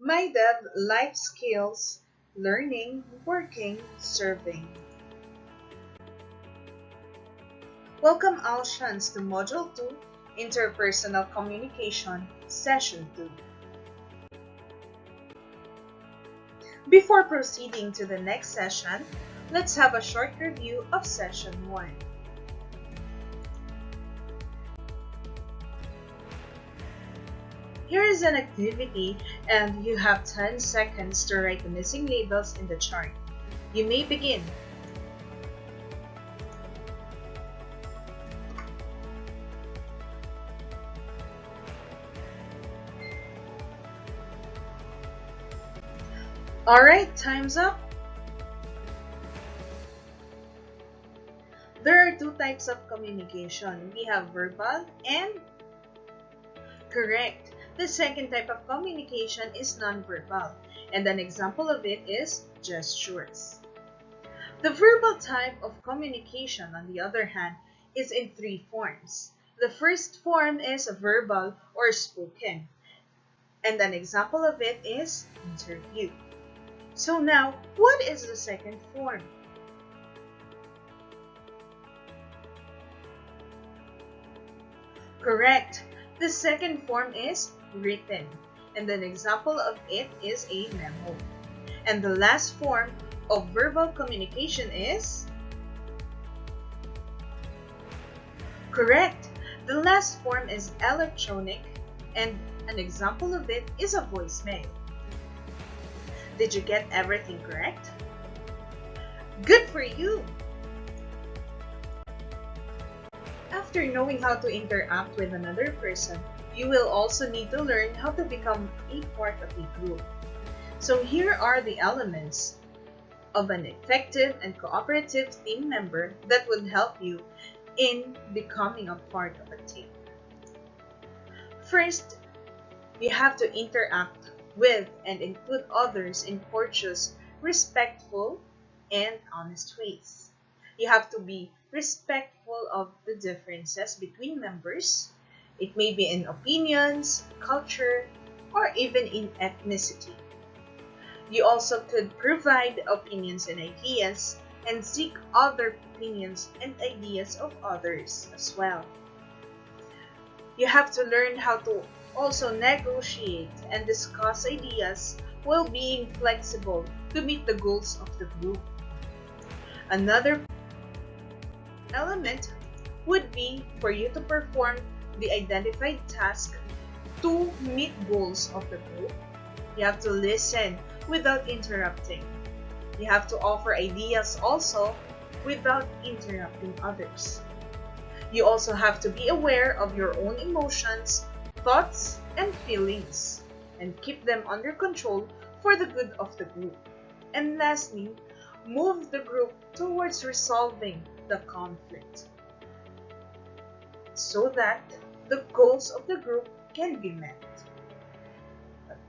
MYDev Life Skills Learning, Working, Serving. Welcome all Shans to Module 2 Interpersonal Communication Session 2. Before proceeding to the next session, let's have a short review of Session 1. Here is an activity and you have 10 seconds to write the missing labels in the chart. You may begin. Alright, time's up. There are two types of communication. We have verbal and correct. The second type of communication is nonverbal, and an example of it is gestures. The verbal type of communication, on the other hand, is in three forms. The first form is verbal or spoken, and an example of it is interview. So now, what is the second form? Correct. The second form is written, and an example of it is a memo. And the last form of verbal communication is correct. The last form is electronic, and an example of it is a voicemail. Did you get everything correct? Good for you! After knowing how to interact with another person, you will also need to learn how to become a part of a group. So here are the elements of an effective and cooperative team member that will help you in becoming a part of a team. First, you have to interact with and include others in courteous, respectful, and honest ways. You have to be respectful of the differences between members. It may be in opinions, culture, or even in ethnicity. You also could provide opinions and ideas and seek other opinions and ideas of others as well. You have to learn how to also negotiate and discuss ideas while being flexible to meet the goals of the group. Another element would be for you to perform the identified task to meet goals of the group. You have to listen without interrupting. You have to offer ideas also without interrupting others. You also have to be aware of your own emotions, thoughts, and feelings, and keep them under control for the good of the group. And lastly, move the group towards resolving the conflict so that the goals of the group can be met.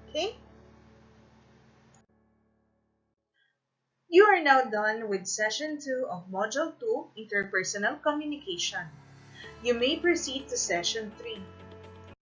Okay? You are now done with Session 2 of Module 2, Interpersonal Communication. You may proceed to Session 3.